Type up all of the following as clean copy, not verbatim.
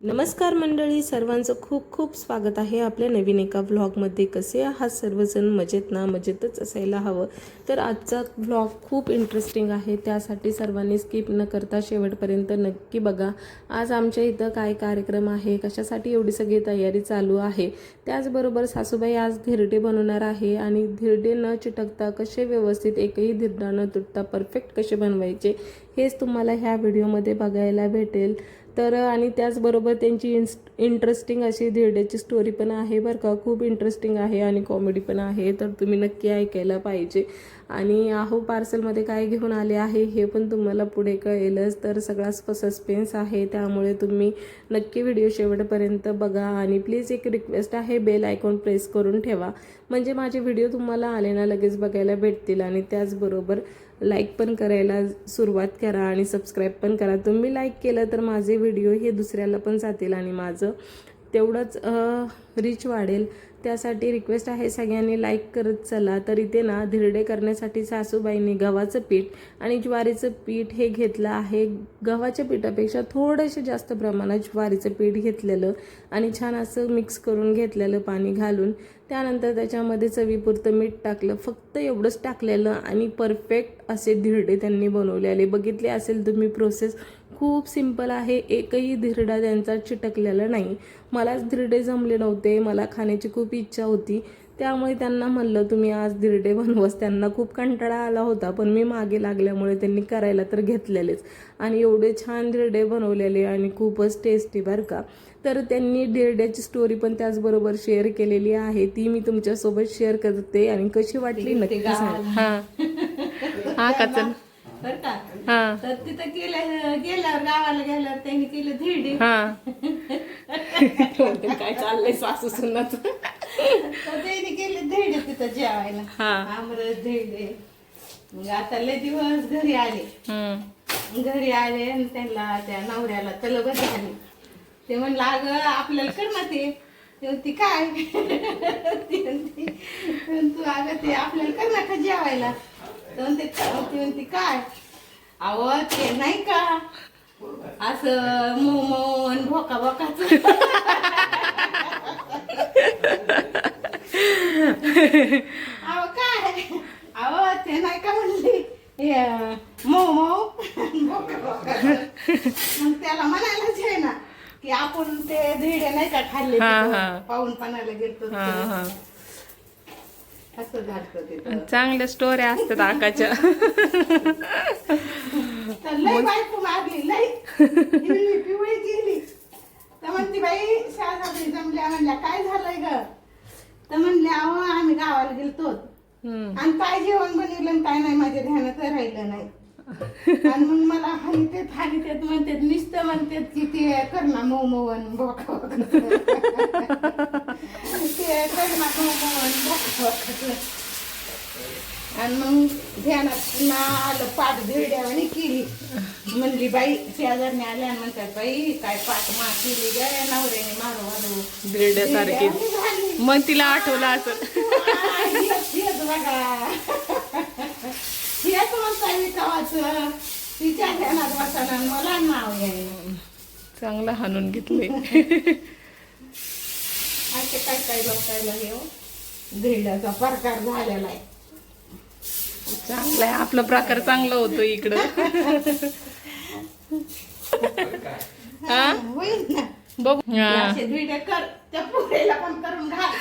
नमस्कार मंडळी, सर्वांचं खूप खूप स्वागत आहे आपल्या नवीन एका व्लॉगमध्ये. कसे आहात सर्वजण? मजेत ना? मजेतच असायला हवं. तर आजचा व्लॉग खूप इंटरेस्टिंग आहे, त्यासाठी सर्वांनी स्किप न करता शेवटपर्यंत नक्की बघा. आज आमच्या इथं काय कार्यक्रम आहे, कशासाठी एवढी सगळी तयारी चालू आहे. त्याचबरोबर सासूबाई आज धिरडे बनवणार आहे आणि धिरडे न चिटकता कसे व्यवस्थित एकही धिरडा न तुटता परफेक्ट कसे बनवायचे हेच तुम्हाला ह्या व्हिडिओमध्ये बघायला भेटेल. तर आणि त्याचबरोबर त्यांची इंटरेस्टिंग अशी धिरड्याची स्टोरी पण आहे बरं का. खूप इंटरेस्टिंग आहे आणि कॉमेडी पण आहे, तर तुम्ही नक्की ऐकायला पाहिजे. आणि पार्सलमध्ये काय घेऊन आले आहे हे पण तुम्हाला पुढे कळेलच. तर सगळा सस्पेन्स आहे, त्यामुळे तुम्ही नक्की व्हिडिओ शेवटपर्यंत बघा. आणि प्लीज एक रिक्वेस्ट आहे, बेल आयकॉन प्रेस करून ठेवा, म्हणजे माझे व्हिडिओ तुम्हाला आले ना लगेच बघायला भेटतील. आणि त्याचबरोबर लाईक पण करायला सुरुवात करा आणि सबस्क्राईब पण करा. तुम्ही लाईक केलं तर माझे व्हिडिओ हे दुसऱ्याला पण जातील आणि माझं तेवढंच रीच वाढेल. त्यासाठी रिक्वेस्ट आहे, सगळ्यांनी लाईक करत चला. तर इथे ना धिरडे करण्यासाठी सासूबाईंनी गव्हाचं पीठ आणि ज्वारीचं पीठ हे घेतलं आहे. गव्हाच्या पिठापेक्षा थोडंसं जास्त प्रमाणात ज्वारीचं पीठ घेतलेलं आणि छान असं मिक्स करून घेतलेलं पाणी घालून. त्यानंतर त्याच्यामध्ये चवीपुरतं मीठ टाकलं, फक्त एवढंच टाकलेलं आणि परफेक्ट असे धिरडे त्यांनी बनवलेले. बघितले असेल तुम्ही प्रोसेस, खूप सिंपल आहे. एकही धिरडा त्यांचा चिटकलेला नाही. मलाच धिरडे जमले नव्हते, मला खाण्याची खूप इच्छा होती, त्यामुळे त्यांना म्हणलं तुम्ही आज धिरडे बनवस. त्यांना खूप कंटाळा आला होता, पण मी मागे लागल्यामुळे त्यांनी करायला तर घेतलेलेच आणि एवढे छान धिरडे बनवलेले आणि खूपच टेस्टी बरं का. तर त्यांनी धिरड्याची स्टोरी पण त्याचबरोबर शेअर केलेली आहे, ती मी तुमच्यासोबत शेअर करते आणि कशी वाटली नक्की सांगा. हा का चल बर का. तर तिथं गेल्यावर गावाला गेल्यावर त्यांनी केलं धिरडे. काय चाललंय सासू सुनाचं. तर त्यांनी केले धिरडे तिथं जेवायला, आमरस धिरडे. मग आता लय दिवस घरी आले आणि त्यांना त्या नवऱ्याला तलब झाली. ते म्हणलं अगं आपल्याला कर ना ते. ती काय ती तू अगं ते आपल्याला कर ना का जेवायला. ती म्हणते काय, अहो ते नाही का असं मोमो आणि भोका भोकाच. अहो काय, अहो ते नाही का म्हणली मोमो भोका भोका. मग त्याला म्हणायलाच आहे ना की आपण ते धिरडे नाही का खाल्ले पाहून पाण्याला गेलतो. असं झालं तिथं. चांगल्या स्टोऱ्या असतात आकाच्या. तर लय बायको मारली, लय पिवळी केली. तर म्हणती बाई शाळा जमल्या. म्हणल्या काय झालंय ग? तर म्हणले अहो आम्ही गावाला गेलतो आणि काय जेवण बनवलं काय नाही माझ्या ध्यानात राहिलं नाही. आणि मग मला हानितेत म्हणतात, नुसतं म्हणतात की ते करणा मोमो आणि भोका ते करणा मोमो आणि भोका. आणि मग ध्यानात ना आलं, पाठ धिरड्यावानी केली. म्हणली बाई शेजारने आल्या म्हणतात, बाई काय पाठ मा केली ग नवऱ्याने मारू मारू धिरड्यासारखी. मग तिला आठवलं असं बघा हेच म्हणता गावाचं. तिच्या ध्यानात बसायला मला नाव यायला. चांगला हाणून घेतले. असे काय काय लोकायला हे धिरड्याचा प्रकार झालेला आहे. चांगला आहे, आपला प्रकार चांगला होतो इकडं. होईल ना बघू. असे धिरडे कर, त्या पुरीला पण करून घाल,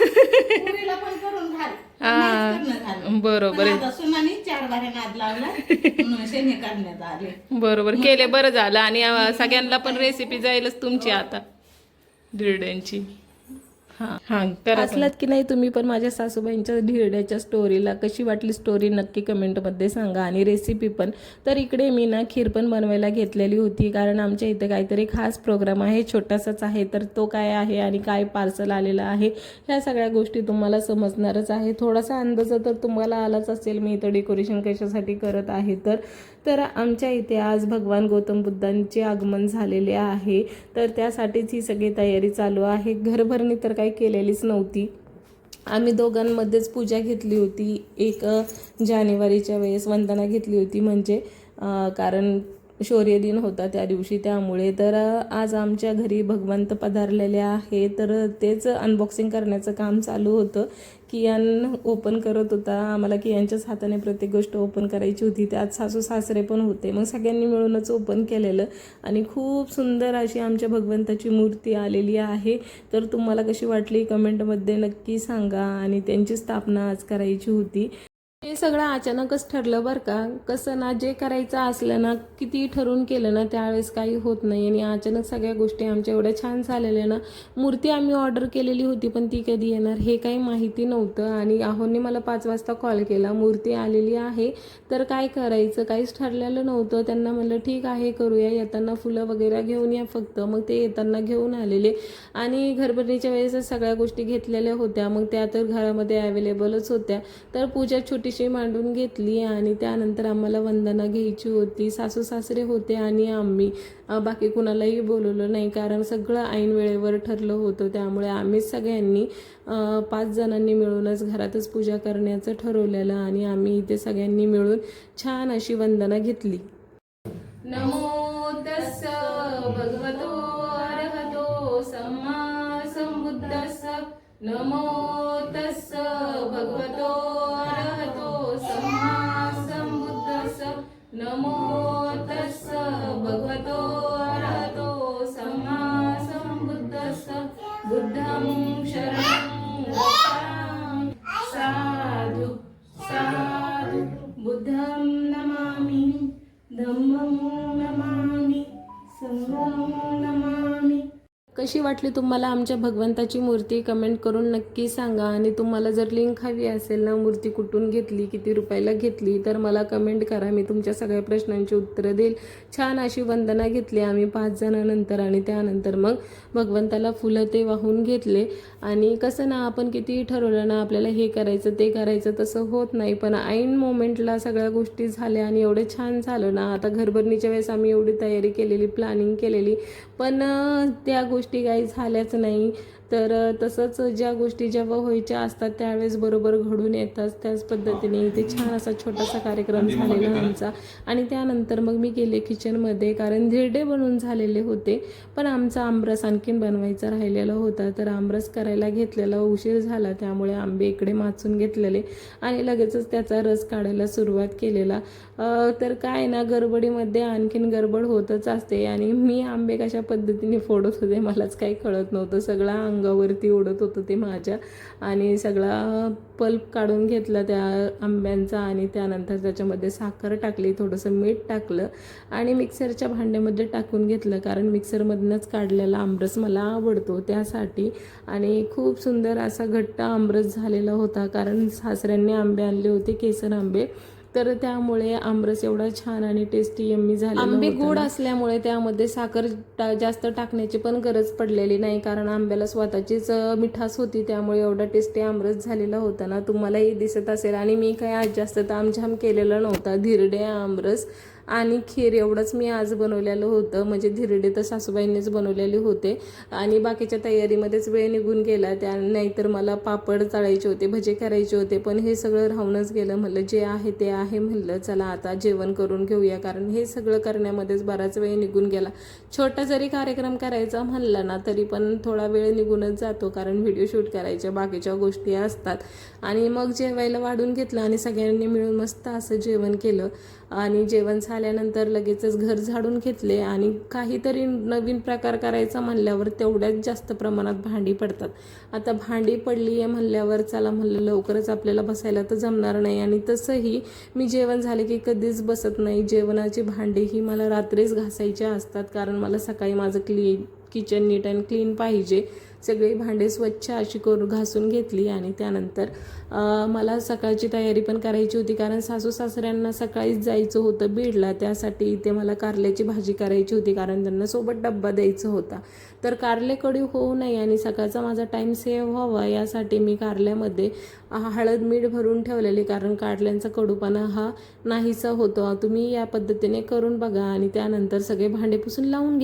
पुरीला पण करून घाल. बरोबर सुनानी 4 बाऱ्या नाद लावला म्हणून शेणे काढण्यात आले. बरोबर केले, बरं झालं. आणि सगळ्यांना पण रेसिपी जाईलच तुमची आता धिरड्यांची. असलात की नाही तुम्ही पण माझ्या सासूबाईंच्या धिरड्याच्या स्टोरीला कशी वाटली स्टोरी नक्की कमेंटमध्ये सांगा आणि रेसिपी पण. तर इकडे मी ना खीर पण बनवायला घेतलेली होती, कारण आमच्या इथे काहीतरी खास प्रोग्राम आहे, छोटासाच आहे. तर तो काय आहे आणि काय पार्सल आलेलं आहे ह्या सगळ्या गोष्टी तुम्हाला समजणारच आहे. थोडासा अंदाज तर तुम्हाला आलाच असेल मी इथं डेकोरेशन कशासाठी करत आहे. तर आमच्या इथे आज भगवान गौतम बुद्धांचे आगमन झालेले आहे, तर त्यासाठीच ही सगळी तयारी चालू आहे. घरभरणी तर काही केलेलीच नव्हती, आम्ही दोघांमध्येच पूजा घेतली होती. 1 जानेवारीच्या वेळेस वंदना घेतली होती, म्हणजे कारण शौर्य दिन होता त्या दिवशी, त्यामुळे तर आज आमच्या घरी भगवंत पधारलेले आहे. तर तेच अनबॉक्सिंग करण्याचं काम चालू होतं. कियान ओपन करत होता. आम्हाला कियांच्याच हाताने प्रत्येक गोष्ट ओपन करायची होती. त्यात सासू सासरे पण होते. मग सगळ्यांनी मिळूनच ओपन केलेलं आणि खूप सुंदर अशी आमच्या भगवंताची मूर्ती आलेली आहे. तर तुम्हाला कशी वाटली कमेंटमध्ये नक्की सांगा. आणि त्यांची स्थापना आज करायची होती. हे सगळं अचानकच ठरलं बरं का. कसं ना, जे करायचं असलं ना, किती ठरवून केलं ना त्यावेळेस काही होत नाही. आणि अचानक सगळ्या गोष्टी आमच्या एवढ्या छान झालेल्या ना. मूर्ती आम्ही ऑर्डर केलेली होती, पण ती कधी येणार हे काही माहिती नव्हतं. आणि आहोंनी मला 5 वाजता कॉल केला, मूर्ती आलेली आहे तर काय करायचं, काहीच ठरलेलं नव्हतं. त्यांना म्हणलं ठीक आहे करूया, येताना फुलं वगैरे घेऊन या फक्त. मग ते येताना घेऊन आलेले आणि घरभरणीच्या वेळेसच सगळ्या गोष्टी घेतलेल्या होत्या. मग त्या तर घरामध्ये अवेलेबलच होत्या. तर पूजा छोटीशी मांडून घेतली आणि त्यानंतर आम्हाला वंदना घ्यायची होती. सासू सासरे होते आणि आम्ही, बाकी कुणालाही बोलवलं नाही कारण सगळं ऐन वेळेवर ठरलं होतं. त्यामुळे आम्हीच सगळ्यांनी 5 जणांनी मिळूनच घरातच पूजा करण्याचं ठरवलेलं आणि आम्ही इथे सगळ्यांनी मिळून छान अशी वंदना घेतली. नमो तस्स भगवतो अरहतो सम्मा संबुद्धस्स. नमो तस्स भगवतो अरहतो सम्मा संबुद्धस्स. नमो तस्स भगवतो अरहतो सम्मा संबुद्धस्स. बुद्धं शरणं गच्छामि. साधु साधु. बुद्धं नमामि. धम्मं नमामि. संघं नमामि. कशी वाटली तुम्हाला आमच्या भगवंताची मूर्ती कमेंट करून नक्की सांगा. आणि तुम्हाला जर लिंक हवी असेल ना, मूर्ती कुठून घेतली, किती रुपयाला घेतली, तर मला कमेंट करा. मी तुमच्या सगळ्या प्रश्नांची उत्तरं देईल. छान अशी वंदना घेतली आम्ही 5 जणांनंतर आणि त्यानंतर मग भगवंताला फुलं ते वाहून घेतले. आणि कसं ना, आपण कितीही ठरवलं ना आपल्याला हे करायचं ते करायचं तसं होत नाही, पण ऐन मोमेंटला सगळ्या गोष्टी झाल्या आणि एवढं छान झालं ना. आता घरभरणीच्या वेळेस आम्ही एवढी तयारी केलेली, प्लॅनिंग केलेली, पण त्या गोष्टी काही झाल्याच नाही. तर तसंच ज्या गोष्टी जेव्हा व्हायच्या असतात त्यावेळेस बरोबर घडून येतात. त्याच पद्धतीने इथे छान असा छोटासा कार्यक्रम झालेला आमचा. आणि त्यानंतर मग मी गेले किचनमध्ये कारण धिरडे बनवून झालेले होते, पण आमचा आमरस आणखीन बनवायचा राहिलेला होता. तर आमरस करायला घेतलेला उशीर झाला, त्यामुळे आंबे इकडे माचून घेतलेले आणि लगेचच त्याचा रस काढायला सुरुवात केलेला. तर काय ना, गडबडीमध्ये आणखीन गडबड होतच असते. आणि मी आंबे कशा पद्धतीने फोडत होते मलाच काही कळत नव्हतं. सगळा अंगावरती उडत होतं ते माझ्या. आणि सगळा पल्प काढून घेतला त्या आंब्यांचा आणि त्यानंतर त्याच्यामध्ये साखर टाकली, थोडंसं मीठ टाकलं आणि मिक्सरच्या भांड्यामध्ये टाकून घेतलं कारण मिक्सरमधूनच काढलेला आमरस मला आवडतो त्यासाठी. आणि खूप सुंदर असा घट्ट आमरस झालेला होता कारण सासऱ्यांनी आंबे आणले होते, केसर आंबे. तर त्यामुळे आमरस एवढा छान आणि टेस्टी यम्मी झालेला होता. आंबे गोड असल्यामुळे त्यामध्ये साखर जास्त टाकण्याची पण गरज पडलेली नाही कारण आंब्याला स्वतःचीच मिठास होती, त्यामुळे एवढा टेस्टी आमरस झालेला होता ना. तुम्हालाही दिसत असेल. आणि मी काही आज जास्त तामझाम केलेलं नव्हता. धिरडे, आमरस आणि खीर एवढंच मी आज बनवलेलं होतं. म्हणजे धिरडे तर सासूबाईंनीच बनवलेले होते आणि बाकीच्या तयारीमध्येच वेळ निघून गेला. नाहीतर मला पापड तळायचे होते, भजे करायचे होते, पण हे सगळं राहूनच गेलं. म्हणलं जे आहे ते आहे, म्हणलं चला आता जेवण करून घेऊया कारण हे सगळं करण्यामध्येच बराच वेळ निघून गेला. छोटा जरी कार्यक्रम करायचा म्हणला ना तरी पण थोडा वेळ निघूनच जातो कारण व्हिडिओ शूट करायच्या, बाकीच्या गोष्टी असतात. आणि मग जेवायला वाढून घेतलं आणि सगळ्यांनी मिळून मस्त असं जेवण केलं. आणि जेवण झाल्यानंतर लगेचच घर झाडून घेतले. आणि काहीतरी नवीन प्रकार करायचा म्हणल्यावर तेवढ्याच जास्त प्रमाणात भांडी पडतात. आता भांडी पडली आहे म्हणल्यावर चला म्हणलं लवकरच आपल्याला बसायला तर जमणार नाही. आणि तसंही मी जेवण झाले की कधीच बसत नाही. जेवणाची भांडी ही मला रात्रीच घासायची असतात कारण मला सकाळी माझं किचन नीट अँड क्लीन पाहिजे. सगळी भांडे स्वच्छ अशी करून घासून घेतली. आणि त्यानंतर मला सकाळची तयारी पण करायची होती कारण सासू सासऱ्यांना सकाळीच जायचं होतं बीडला. त्यासाठी इथे मला कारल्याची भाजी करायची होती कारण त्यांना सोबत डब्बा द्यायचा होता. तर कारले कढी होऊ नये आणि सकाळचा माझा टाईम सेव्ह व्हावा यासाठी मी कारल्यामध्ये हळद मीठ भरून ठेवलेले कारण कारल्यांचा कडूपणा हा नाहीसा होतो. तुम्ही या पद्धतीने करून बघा. आणि त्यानंतर सगळे भांडे पुसून लावून